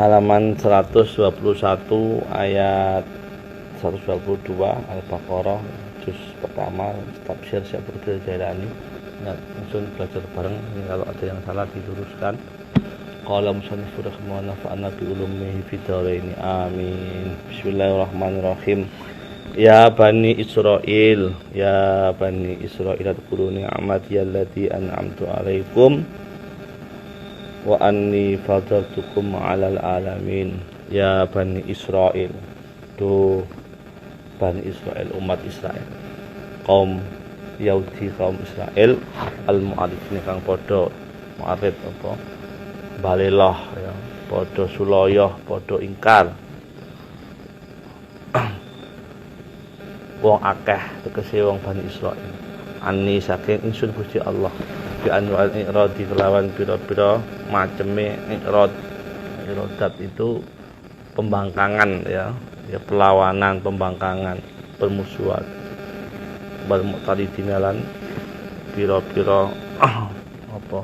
halaman 121 ayat 122 Al-Baqarah juz pertama tafsir Syekh Abdul Jailani. Langsung belajar bareng, kalau ada yang salah diluruskan. Qala musannifur rahimahullah nafa'ana bi ulumihi fid dharain amin. Bismillahirrahmanirrahim. Ya Bani Israil, ya Bani Israil adkuru ni'mati allati an'amtu alaikum wa anni fadaltukum 'alal alamin. Ya Bani Israil, do Bani Israil, umat Israel, kaum Yahudi, kaum Israel, al-mu'arifin kang padha mu'arif apa balelah ya, padha suloyoh, padha ingkar. Wong akeh tegese wong Bani Israil ani saking ingsun Gusti Allah bi anwal iradi kelawan pira-pira maceme iradat itu pembangkangan ya perlawanan, pembangkangan, permusuhan bermuqtadinalan pira-pira apa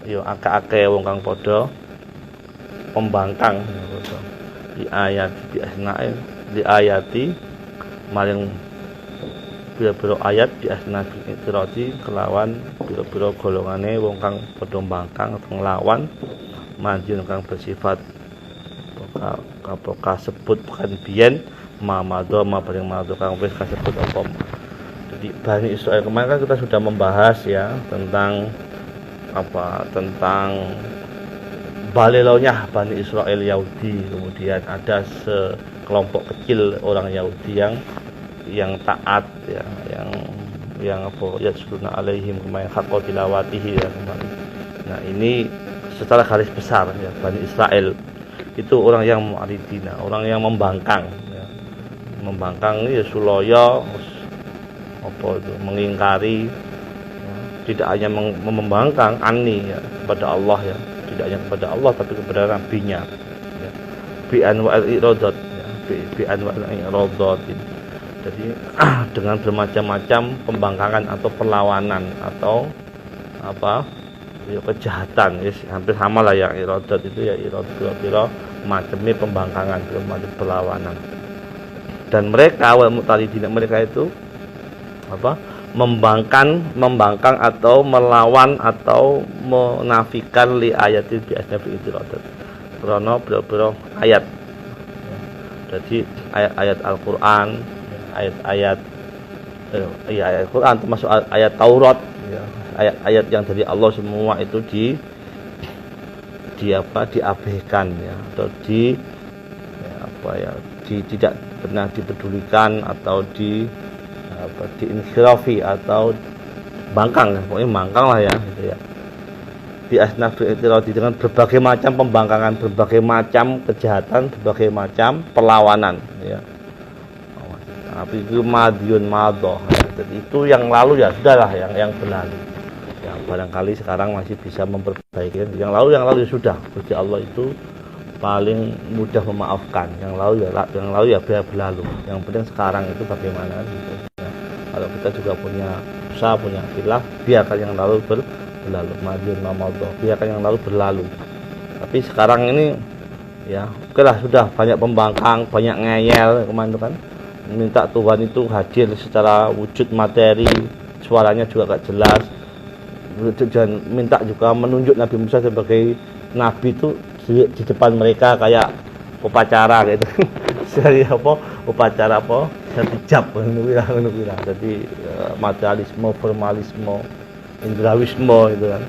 ya akeh-akeh wong kang padha pembangkang di ayat di asnae di ayati maring pira-pira ayat di asnabi itirati kelawan pira-pira golongane wong kang padha mbangkang atau nglawan manjun kang bersifat apa kasebut bukan biyen mamado paling mamado kang wis kasebut apa. Jadi Bani Israil kemarin kan kita sudah membahas ya tentang balelonya Bani Israil Yahudi, kemudian ada sekelompok kecil orang Yahudi yang taat ya, yang apa ya sunna alaihim kemarin haqqa tilawatihi ya kemarin. Nah, ini secara garis besar ya Bani Israil itu orang yang mu'aridina, orang yang membangkang ya. Membangkang ya suloyo apa itu mengingkari ya. Tidak hanya membangkang ani ya kepada Allah ya, tidak hanya kepada Allah tapi kepada nabinya ya. Bi anwa'il iradat ya, bi anwa'il iradat. Jadi dengan bermacam-macam pembangkangan atau perlawanan atau apa ya kejahatan ya, hampir sama lah ya iradat itu ya iradat macamnya pembangkangan, macam perlawanan. Dan mereka wal mu'taridin mereka itu apa membangkang atau melawan atau menafikan li ayatil bi asnafi iradat karena biro-biro ayat ya. Jadi ayat-ayat Al-Qur'an, ayat-ayat Al-Qur'an termasuk ayat Taurat ya. Ayat-ayat yang dari Allah semua itu diabaikan ya, atau tidak pernah dipedulikan atau diinkhirafi atau bangkang, pokoknya bangkang lah ya gitu ya. Di asnafi itirati dengan berbagai macam pembangkangan, berbagai macam kejahatan, berbagai macam perlawanan ya. Tapi itu madiyun madoh ya. Jadi itu yang lalu ya sudahlah, yang berlalu. Yang barangkali sekarang masih bisa memperbaiki. Yang lalu ya sudah. Gusti Allah itu paling mudah memaafkan. Yang lalu ya biar berlalu. Yang penting sekarang itu bagaimana gitu. Ya. Kalau kita juga punya usaha, punya khilaf, biarkan yang lalu berlalu. Madiyun madoh, biarkan yang lalu berlalu. Tapi sekarang ini ya, oke lah sudah banyak pembangkang, banyak ngeyel kemarin itu kan. Minta Tuhan itu hadir secara wujud materi, suaranya juga gak jelas, dan minta juga menunjuk Nabi Musa sebagai nabi itu di depan mereka kayak upacara gitu. Seri apa upacara apa sertijab ngono. Jadi materialisme, formalisme, indrawisme gitu kan.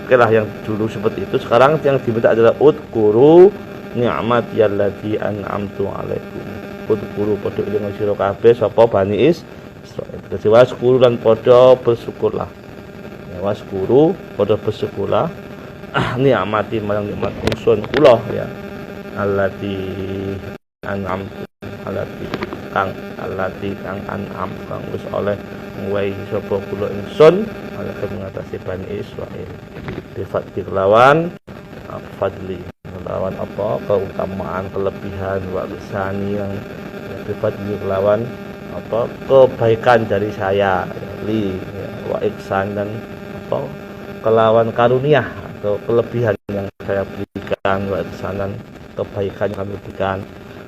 Oke lah yang dulu seperti itu, sekarang yang diminta adalah udkuru ni'mati allati an'amtu alaikum. Guru padha eling sira kabeh sapa Bani Israil. Dadi waskuru lan padha bersyukurlah. Ya waskuru padha bersyukurlah. Nikmati marang nikmat ingsun kula ya. Allati an'amtu allati kang an'am kang wis oleh ngwehi sapa kula ingsun ala ngatasi Bani Israil. Bifat dilawan fadli lawan apa keutamaan, kelebihan, waksani yang dapat dilawan apa kebaikan dari saya li ya, wa ihsan dan apa kelawan karunia atau kelebihan yang saya berikan, wa ihsanan, kebaikan yang kami berikan,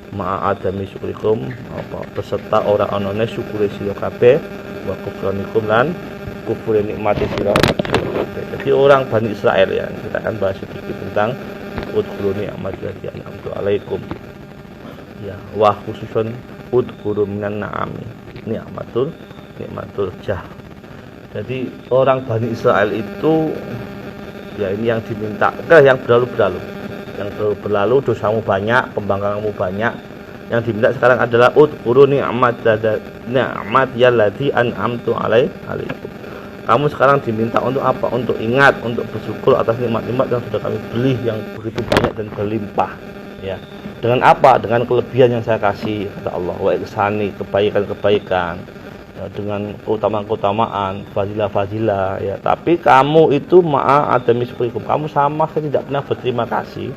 ma'a adami syukrikum, apa beserta ora onone syukure sira kabeh, wa kufranikum lan kufur nikmati sira kabeh. Jadi orang Bani Israel ya, kita akan bahas sedikit tentang udkhulu ni'mati allati an'amtu alaikum. Ya, wa khususun udkhulu minan na'ami nikmatul jah. Jadi orang Bani Israel itu ya ini yang diminta, yang berlalu-berlalu. Yang berlalu dosamu banyak, pembangkanganmu banyak. Yang diminta sekarang adalah udkhulu ni'mati allati an'amtu alaikum. Kamu sekarang diminta untuk apa? Untuk ingat, untuk bersyukur atas nikmat-nikmat yang sudah kami beri yang begitu banyak dan berlimpah. Ya. Dengan apa? Dengan kelebihan yang saya kasih, kata Allah. Wa ihsani, kebaikan-kebaikan. Ya, dengan keutamaan-keutamaan, fadilah-fadilah. Ya. Tapi kamu itu ma'a adami syukrikum. Kamu sama sekali tidak pernah berterima kasih.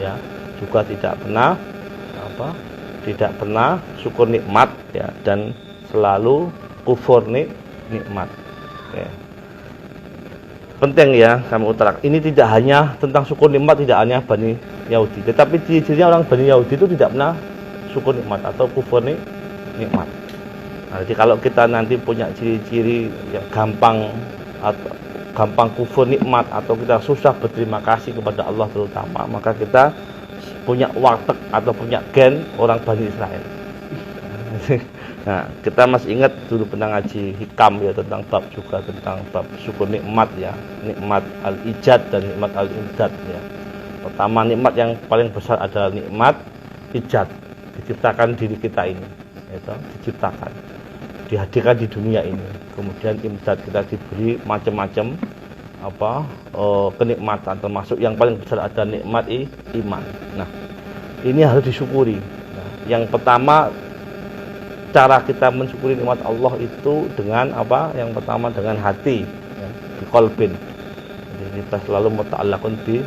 Ya. Juga tidak pernah tidak pernah syukur nikmat, ya, dan selalu kufur nikmat. Ya. Penting ya kami utarakan, ini tidak hanya tentang syukur nikmat, tidak hanya Bani Yahudi, tetapi ciri-cirinya orang Bani Yahudi itu tidak pernah syukur nikmat atau kufur nikmat. Nah, jadi kalau kita nanti punya ciri-ciri yang gampang kufur nikmat atau kita susah berterima kasih kepada Allah terutama, maka kita punya watak atau punya gen orang Bani Israel. Nah, kita masih ingat dulu pernah ngaji hikam ya tentang bab juga tentang bab syukur nikmat ya, nikmat al-ijad dan nikmat al-imdad ya. Pertama, nikmat yang paling besar adalah nikmat ijad, diciptakan diri kita ini, itu diciptakan, dihadirkan di dunia ini. Kemudian imdad, kita diberi macam-macam kenikmatan, termasuk yang paling besar ada nikmat iman. Nah, ini harus disyukuri. Nah, yang pertama, cara kita mensyukuri nikmat Allah itu dengan apa? Yang pertama dengan hati, ya, di qalbin. Jadi kita selalu muta'allaqun bi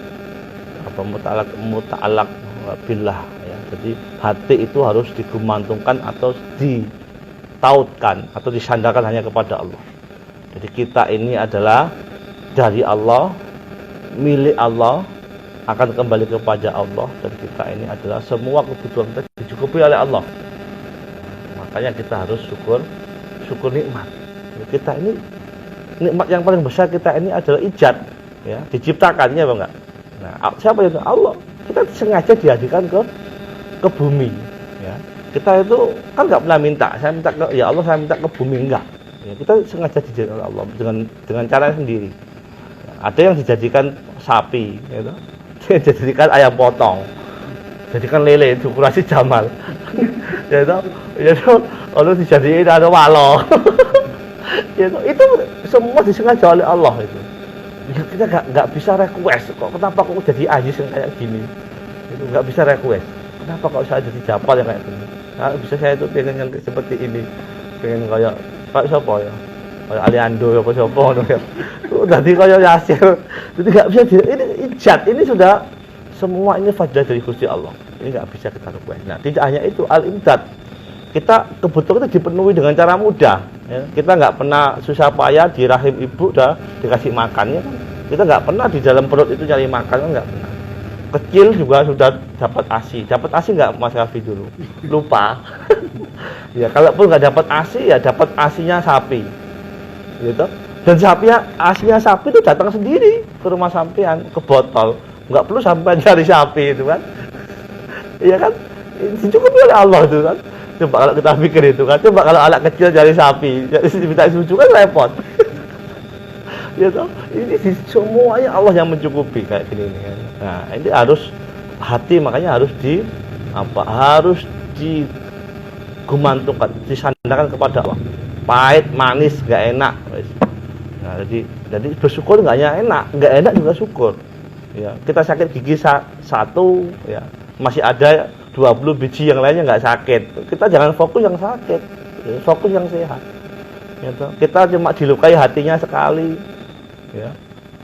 muta'allaq billah ya. Jadi hati itu harus digumantungkan atau ditautkan atau disandarkan hanya kepada Allah. Jadi kita ini adalah dari Allah, milik Allah, akan kembali kepada Allah, dan kita ini adalah semua kebutuhan kita dicukupi oleh Allah. Makanya kita harus syukur nikmat. Kita ini nikmat yang paling besar kita ini adalah ijad, ya, diciptakannya apa enggak? Nah, siapa itu? Allah. Kita sengaja dihadirkan ke bumi, ya. Kita itu kan enggak pernah minta, saya minta ke ya Allah, saya minta ke bumi, enggak. Ya, kita sengaja dijadikan oleh Allah dengan cara sendiri. Ya, ada yang dijadikan sapi, gitu. Dijadikan ayam potong, jadikan lele, dikurasi Jamal. Ya itu Allah dijadiin ada walo. Ya itu semua disengaja oleh Allah itu. Ya, kita nggak bisa request kok, kenapa kok jadi Ajis yang kayak gini. Itu nggak bisa request. Kenapa kok saya jadi Japal yang kayak gini. Nah, bisa saya itu pengen yang seperti ini, pengen kayak siapa ya, kayak Aliando apa siapa ya. Jadi kayak Yasir. Jadi nggak bisa ini ijad, ini sudah semua ini fadilah dari Gusti Allah. Ini nggak bisa kita request. Nah, tidak hanya itu, al-imdad. Kita kebutuhan itu dipenuhi dengan cara mudah. Ya. Kita nggak pernah susah payah di rahim ibu udah dikasih makannya. Kita nggak pernah di dalam perut itu cari makan, nggak pernah. Kecil juga sudah dapat ASI. Dapat ASI nggak Mas Rafi dulu? Lupa. Ya, kalaupun nggak dapat ASI, ya dapat ASInya sapi. Gitu. Dan ASInya sapi itu datang sendiri ke rumah sampean, ke botol. Nggak perlu sampai cari sapi itu kan. Iya kan? Dicukupi oleh Allah itu kan. Coba kalau kita pikir itu kan. Coba kalau anak kecil cari sapi, minta susu kan repot. Ya toh, ini semuanya Allah yang mencukupi kayak gini kan. Nah, ini harus hati, makanya harus harus digumantungkan, disandarkan kepada Allah. Pahit, manis, nggak enak. Nah, jadi bersyukur nggak enak juga syukur. Ya, kita sakit gigi satu, ya, masih ada 20 biji yang lainnya nggak sakit. Kita jangan fokus yang sakit, ya, fokus yang sehat. Ya, kita cuma dilukai hatinya sekali, ya.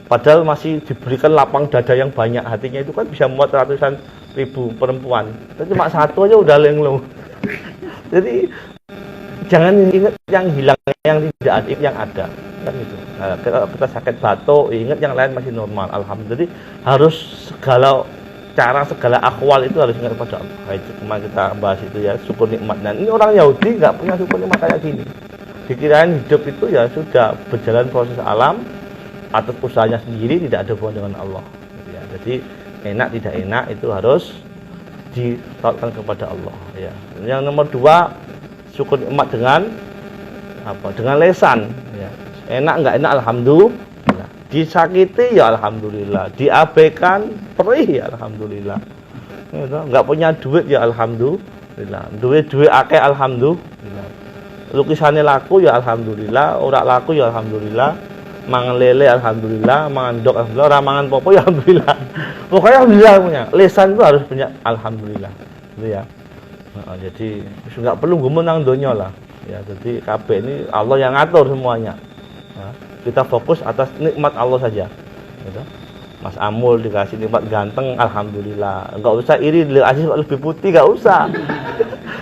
Padahal masih diberikan lapang dada yang banyak, hatinya itu kan bisa muat ratusan ribu perempuan. Tapi cuma satu aja udah linglung. Jadi jangan ingat yang hilang, yang tidak ada, yang ada. kan gitu. Nah, kalau kita sakit batuk, ingat yang lain masih normal, alhamdulillah. Jadi harus segala cara, segala akwal itu harus ingat kepada Allah. Nah, itu kemarin kita bahas itu ya, syukur nikmat. Dan ini orang Yahudi nggak punya syukur nikmat kayak gini. Dikirain hidup itu ya sudah berjalan proses alam atas usahanya sendiri, tidak ada hubungan dengan Allah. Ya, jadi enak tidak enak itu harus ditaatkan kepada Allah. Ya. Yang nomor 2, syukur nikmat dengan apa? Dengan lesan. Ya. Enak nggak enak, alhamdulillah. Disakiti ya alhamdulillah. Diabaikan perih ya alhamdulillah. Ya, nggak punya duit ya alhamdulillah. Duit akeh alhamdulillah. Lukisannya laku ya alhamdulillah, ora laku ya alhamdulillah, mangan lele alhamdulillah, mangan dok alhamdulillah, ora mangan popo ya alhamdulillah. Pokoknya alhamdulillah punya. Lesan itu harus punya alhamdulillah. Gitu ya. Nah, jadi nggak perlu gumenang donya lah. Ya, jadi KB ini Allah yang ngatur semuanya. Nah, kita fokus atas nikmat Allah saja. Gitu. Mas Amul dikasih nikmat ganteng, alhamdulillah. Enggak usah iri dikasih lebih putih, enggak usah.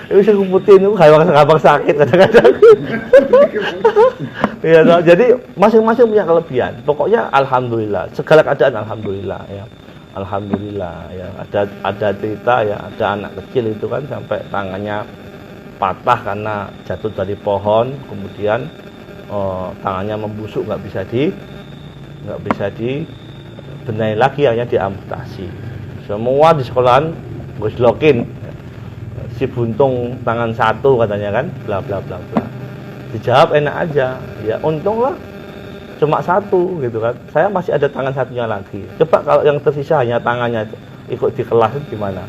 Ini sih putih itu gampang sakit kadang-kadang. Ya, no? Jadi masing-masing punya kelebihan. Pokoknya alhamdulillah, segala keadaan alhamdulillah ya. Alhamdulillah ya. Ada cerita ya, ada anak kecil itu kan sampai tangannya patah karena jatuh dari pohon, kemudian tangannya membusuk, nggak bisa dibenahi lagi, hanya diamputasi. Semua di sekolahan goslokin, si buntung tangan satu katanya kan, bla bla bla bla. Dijawab enak aja, ya untunglah cuma satu gitu kan. Saya masih ada tangan satunya lagi. Coba kalau yang tersisa hanya tangannya ikut di kelas gimana?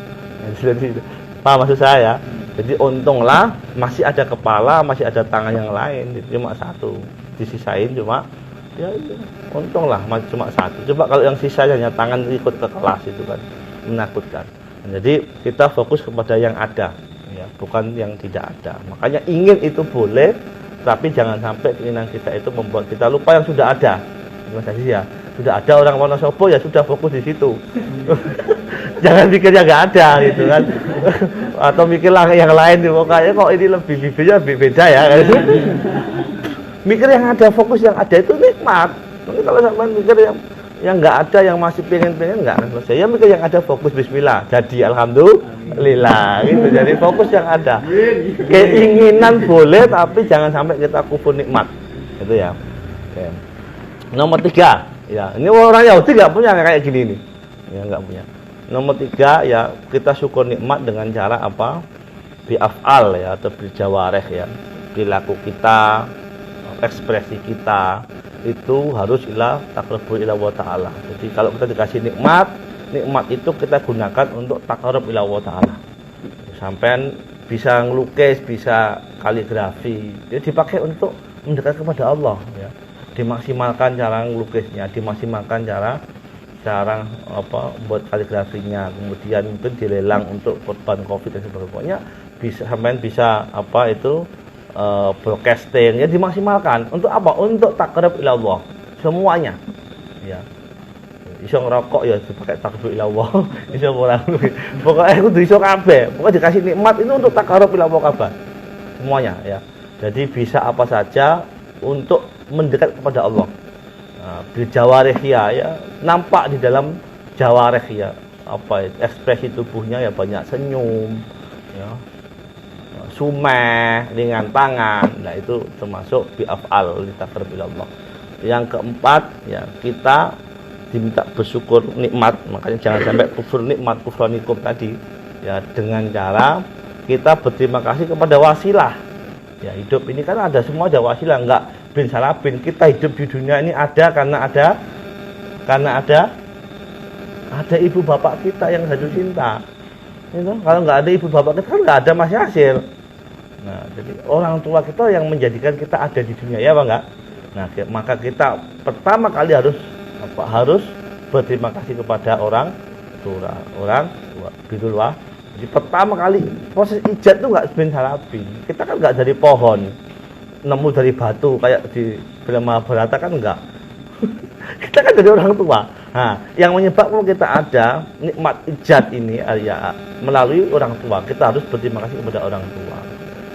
Jadi paham maksud saya? Jadi untunglah masih ada kepala, masih ada tangan yang lain, cuma satu. Disisain cuma ya untunglah cuma satu. Coba kalau yang sisanya hanya tangan ikut ke kelas itu kan menakutkan. Jadi kita fokus kepada yang ada ya, bukan yang tidak ada. Makanya ingin itu boleh, tapi jangan sampai keinginan kita itu membuat kita lupa yang sudah ada. Mas Aziz ya, sudah ada orang Wonosobo ya sudah fokus di situ. Jangan pikir yang nggak ada gitu kan. Atau mikirlah yang lain, kayaknya kok ini lebih bibirnya beda ya. Mikir yang ada, fokus yang ada itu nikmat. Tapi kalau sampai mikir yang nggak ada, yang masih pengen nggak akan selesai. Ya mikir yang ada, fokus bismillah. Jadi alhamdulillah gitu. Jadi fokus yang ada. Keinginan boleh, tapi jangan sampai kita kufur nikmat. Itu ya. Oke. Nomor 3, ya ini orang Yahudi nggak punya kayak gini nih. Ya nggak punya. Nomor 3 ya, kita syukur nikmat dengan cara apa? Bi'af'al ya, atau berjawareh ya. Perilaku kita, ekspresi kita itu harus taqarrub ila Allah Ta'ala. Jadi kalau kita dikasih nikmat itu kita gunakan untuk taqarrub ila Allah Ta'ala. Sampai bisa ngelukis, bisa kaligrafi, dia dipakai untuk mendekat kepada Allah ya. Dimaksimalkan cara ngelukisnya, dimaksimalkan cara buat kaligrafinya, kemudian mungkin dilelang untuk korban Covid dan sebagainya. Bisa broadcasting ya, dimaksimalkan untuk apa? Untuk taqarrub ila Allah semuanya ya. Iso ngerokok ya dipakai taqarrub ila Allah. Iso ora pokoknya kudu iso kabeh. Pokoknya dikasih nikmat itu untuk taqarrub ila Allah kabeh semuanya ya. Jadi bisa apa saja untuk mendekat kepada Allah. Berjawareh ya, nampak di dalam jawareh ya, ekspresi tubuhnya ya, banyak senyum ya, sumeh dengan tangan. Nah itu termasuk bi'af'al litaqarrub ila Allah. Yang keempat ya, kita diminta bersyukur nikmat. Makanya jangan sampai kufur nikmat, kufranikum tadi ya, dengan cara kita berterima kasih kepada wasilah ya. Hidup ini kan ada, semua ada wasilah, enggak bin salabin. Kita hidup di dunia ini ada karena ada ibu bapak kita yang jatuh cinta itu. Kalau nggak ada ibu bapak kita kan nggak ada Mas Yasir. Nah, jadi orang tua kita yang menjadikan kita ada di dunia ya, Pak, enggak? Nah, maka kita pertama kali harus berterima kasih kepada orang tua. Gitu loh. Jadi pertama kali proses ijad itu nggak bin salabin. Kita kan nggak dari pohon, nemu dari batu kayak di film Mahabharata kan enggak. Kita kan dari orang tua. Nah, yang menyebabkan kita ada nikmat ijad ini ya melalui orang tua. Kita harus berterima kasih kepada orang tua.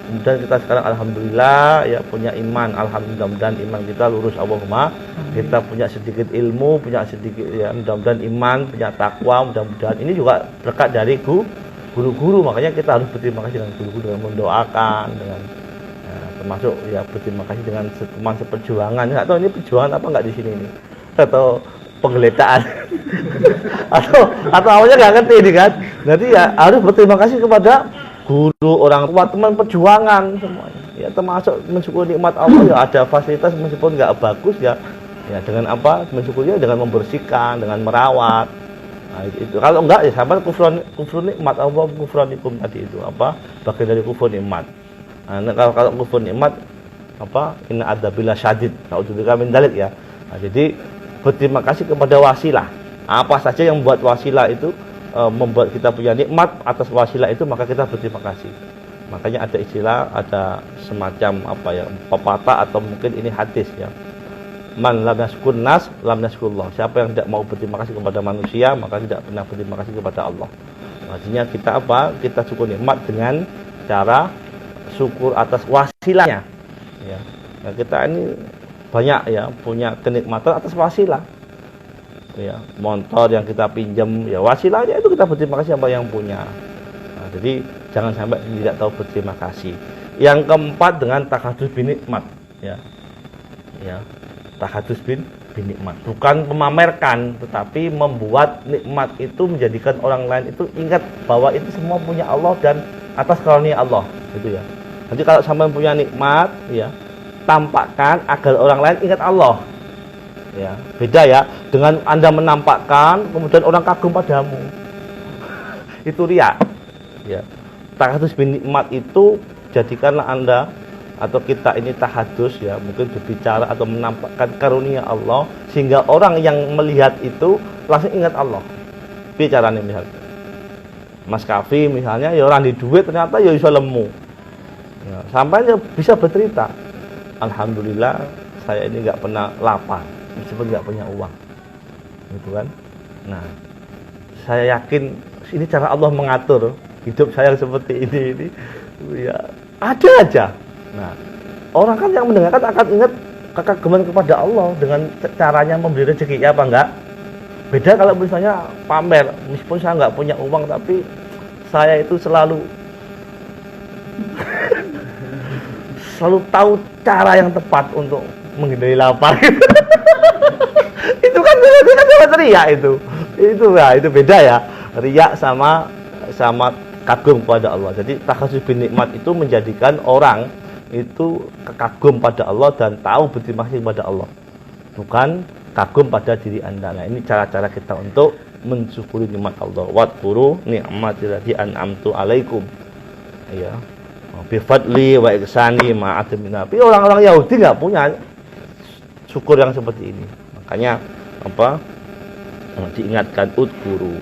Kemudian kita sekarang alhamdulillah ya punya iman, alhamdulillah, mudah-mudahan iman kita lurus, Allahumma. Kita punya sedikit ilmu, punya sedikit ya, mudah-mudahan iman, punya takwa, mudah-mudahan ini juga berkat dari guru-guru. Makanya kita harus berterima kasih dengan guru-guru, dengan mendoakan, dengan ya, termasuk ya berterima kasih dengan teman seperjuangan. Nggak tahu ini perjuangan apa nggak di sini ini, atau penggeletaan atau awalnya nggak ngerti ini kan. Jadi ya harus berterima kasih kepada guru, orang tua, teman perjuangan semuanya. Ya termasuk mensyukuri nikmat Allah ya ada fasilitas meskipun nggak bagus ya. Ya dengan apa? Mensyukurinya dengan membersihkan, dengan merawat. Nah, itu kalau enggak ya sama kufrun nikmat Allah, kufranikum tadi itu apa? Bagian dari kufur nikmat. Nah, kalau kufur nikmat apa? Inna adzabillah syadid. Naudzubillah min dzalik ya. Nah, jadi berterima kasih kepada wasilah. Apa saja yang membuat wasilah itu membuat kita punya nikmat atas wasilah itu, maka kita berterima kasih. Makanya ada istilah, ada semacam apa ya, pepatah atau mungkin ini hadis ya. Man lam yashkur nas lam yashkurullah. Siapa yang tidak mau berterima kasih kepada manusia, maka tidak pernah berterima kasih kepada Allah. Artinya kita apa? Kita syukur nikmat dengan cara syukur atas wasilahnya. Ya. Nah, kita ini banyak ya punya kenikmatan atas wasilah. Ya, motor yang kita pinjam ya wasilahnya itu kita berterima kasih sama yang punya. Nah, jadi jangan sampai tidak tahu berterima kasih. Yang keempat dengan takadus bin nikmat ya. Ya, takadus bin nikmat bukan memamerkan, tetapi membuat nikmat itu menjadikan orang lain itu ingat bahwa itu semua punya Allah dan atas karunia Allah gitu ya. Nanti kalau sampai punya nikmat ya, tampakkan agar orang lain ingat Allah. Ya, beda ya dengan Anda menampakkan kemudian orang kagum padamu. Itu riya. Ya. Tahadus bin nikmat itu jadikanlah Anda atau kita ini tahadus ya, mungkin berbicara atau menampakkan karunia Allah sehingga orang yang melihat itu langsung ingat Allah. Bicaranya misalnya Mas Kafi misalnya ya orang di duit ternyata ya bisa lemu. Ya, sampai dia bisa bercerita, alhamdulillah saya ini nggak pernah lapar meskipun nggak punya uang, gitu kan. Nah, saya yakin ini cara Allah mengatur hidup saya seperti ini ya ada aja. Nah, orang kan yang mendengarkan akan ingat kekaguman kepada Allah dengan caranya memberi rezeki, ya apa enggak? Beda kalau misalnya pamer, meskipun saya nggak punya uang tapi saya itu selalu tahu cara yang tepat untuk menghindari lapar. Itu kan riya itu ya, itu beda ya, riya sama kagum pada Allah. Jadi takhasus bin nikmat itu menjadikan orang itu kagum pada Allah dan tahu berterima kasih kepada Allah, bukan kagum pada diri Anda. Nah, ini cara-cara kita untuk mensyukuri nikmat Allah. Wadhkuru ni'mati an'amtu alaikum. Ya. Bi fadli wa ihsani ma'atimina. Tapi orang-orang Yahudi enggak punya syukur yang seperti ini. Makanya apa? Diingatkan udhkuru.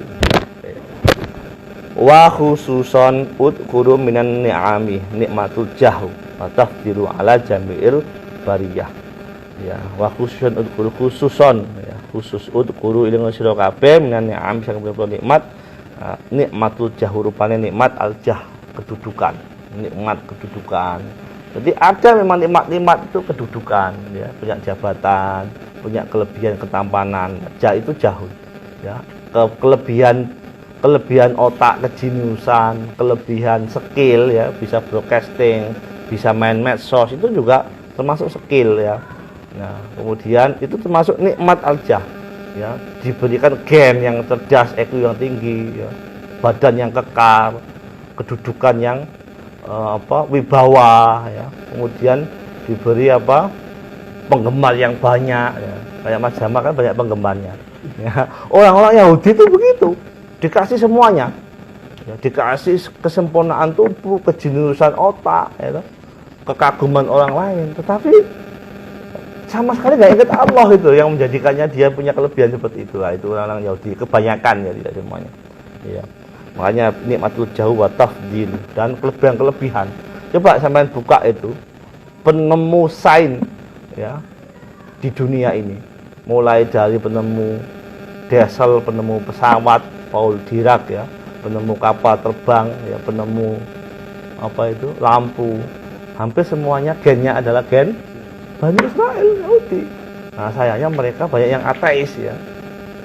Wa khususon udhkuru minan ni'ami nikmatul jahu wa tafdilu ala jami'il bariyah. Ya, wa khususon udhkuru khususon ya, khusus udhkuru ilang sira kabeh minan ni'am sing nikmat nikmatul jahu rupane nikmat al-jah kedudukan. Nikmat kedudukan. Jadi ada memang nikmat-nikmat itu kedudukan ya, punya jabatan, punya kelebihan ketampanan. Itu jauh ya. Kelebihan otak, kejeniusan, kelebihan skill ya, bisa broadcasting, bisa main medsos, itu juga termasuk skill ya. Nah, kemudian itu termasuk nikmat al-jah ya, diberikan gen yang cerdas, IQ yang tinggi ya, badan yang kekar, kedudukan yang wibawa ya, kemudian diberi penggemar yang banyak ya. Kayak Mas Jamal kan banyak penggemarnya ya. Orang-orang Yahudi itu begitu, dikasih semuanya ya, dikasih kesempurnaan tubuh, kejeniusan otak ya, kekaguman orang lain, tetapi sama sekali nggak ingat Allah. Itu yang menjadikannya dia punya kelebihan seperti itulah. Itu orang-orang Yahudi kebanyakan ya, tidak semuanya ya. Makanya nikmatul jauh wa tafdil dan kelebihan-kelebihan. Coba sampean buka itu penemu sains ya di dunia ini. Mulai dari penemu diesel, penemu pesawat Paul Dirac ya, penemu kapal terbang ya, penemu apa itu lampu, hampir semuanya gennya adalah gen Bani Israel Yahudi. Nah sayangnya mereka banyak yang ateis ya,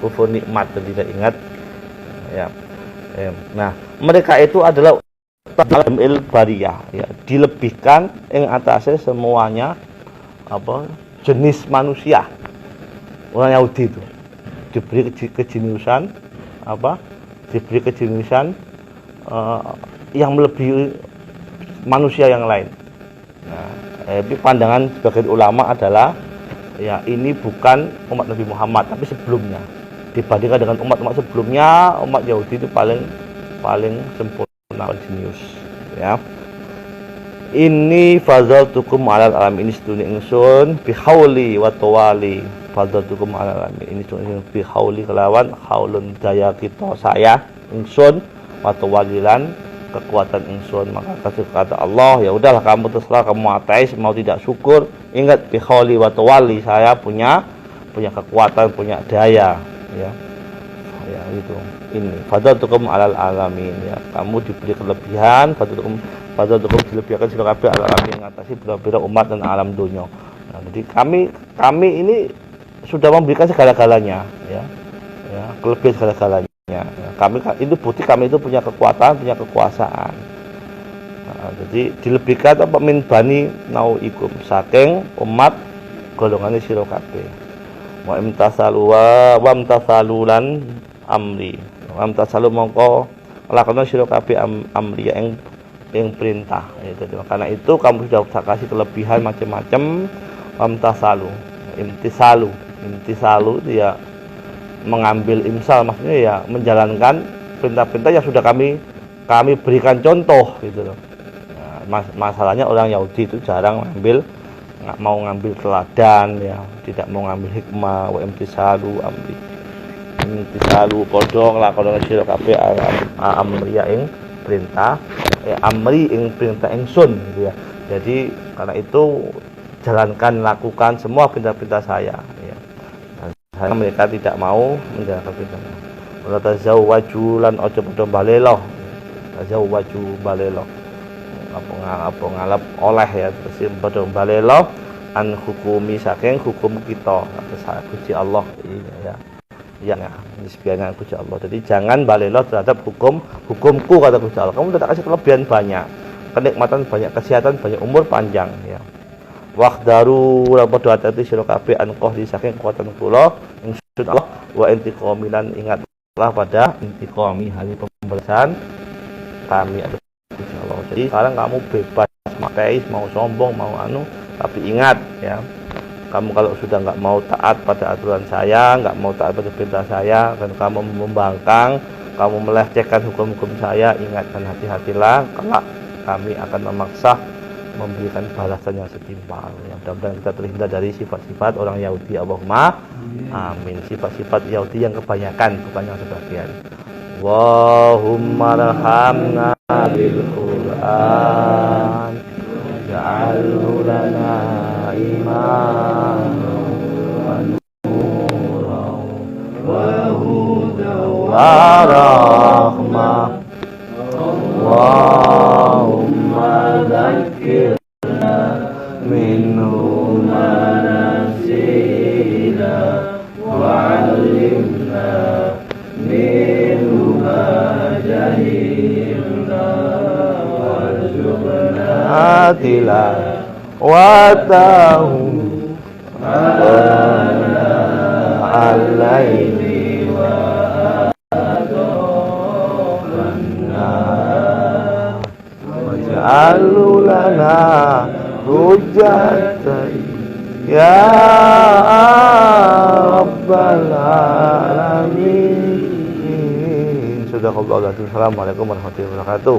kufur nikmat dan tidak ingat ya. Nah mereka itu adalah il bariyah ya, dilebihkan yang atasnya semuanya apa jenis manusia. Orang Yahudi itu diberi kejeniusan apa, diberi kejeniusan yang melebihi manusia yang lain. Nah, tapi pandangan sebagian ulama adalah ya ini bukan umat Nabi Muhammad tapi sebelumnya, dibandingkan dengan umat-umat sebelumnya, umat Yahudi itu paling sempurna jenius ya. Ini fadzaltukum alal alam, ini sedunia ingsun bihauli wa tawali. Fadzaltukum alal alam, ini sedunia bihauli kelawan haulun daya kita saya ingsun wa tawalilan kekuatan ingsun. Maka kasih kata Allah, ya udahlah kamu terserah, kamu ateis mau tidak syukur, ingat bihauli wa tawali, saya punya kekuatan, punya daya ya. Ya itu. Ini fadzaltukum alal alamin ya, kamu diberi kelebihan, fadzaltukum dilebihkan sira kabeh alal alamin, ngatasi bira-bira umat dan alam dunia. Nah, jadi kami ini sudah memberikan segala-galanya ya. Ya, kelebihan segala-galanya. Ya, kami itu bukti kami itu punya kekuatan, punya kekuasaan. Nah, jadi dilebihkan apa min bani nauikum, saking umat golongan sira kabeh. Wa imtasalu wa imtasalulan amri. Wa imtasalu mongko lakona sira kabeh amri yang perintah. Ya, jadi karena itu kamu sudah kasih kelebihan macam-macam. Wa imtasalu itu ya mengambil imsal, maksudnya ya menjalankan perintah-perintah yang sudah kami berikan contoh gitu loh. Nah, masalahnya orang Yahudi itu jarang nggak mau ngambil teladan ya, tidak mau ngambil hikmah. Wa imtisalu amri, imtisalu podong lakon sira kabeh amri ing perintah amri ing perintah ingsun gitu ya. Jadi karena itu jalankan, lakukan semua perintah-perintah saya ya. Karena mereka tidak mau menjalankan perintahnya. Wala tazawwaju lan aja padha balelo. Tazawwaju balelo. Apa ngalap oleh ya, terus padha balelo an hukumi saking hukum kita. Terus Gusti Allah ya. Ya, nisbiana Gusti Allah. Jadi jangan balelo terhadap hukumku kata Gusti Allah. Kamu tidak kasih kelebihan banyak, kenikmatan banyak, kesehatan banyak, umur panjang ya. Waqdaru la padha ati sira kabeh an qahri saking kekuatan kula ingsun Allah wa intiqami lan ingatlah pada intiqami hari pembalasan kami ada Allah. Jadi sekarang kamu bebas matais, mau sombong, mau tapi ingat ya, kamu kalau sudah nggak mau taat pada aturan saya, nggak mau taat pada perintah saya, dan kamu membangkang, kamu melecehkan hukum-hukum saya, ingatkan hati-hatilah kelak kami akan memaksa memberikan balasan yang setimpal. Yang mudah-mudahan kita terhindar dari sifat-sifat orang Yahudi. Allahumma amin. Sifat-sifat Yahudi yang kebanyakan, bukan yang sebagian. Allahumma rahamna bil Qur'an ja'alhu lana imanan wa nuran wa hudan wa rahmah. Allahumma dzakirna minhu ma nasina wa 'allimna minhu ma jahilna warzuqna tilawatahu al-laili wa alulana hujatan ya rabbal alamin. Sudah. Assalamualaikum warahmatullahi wabarakatuh.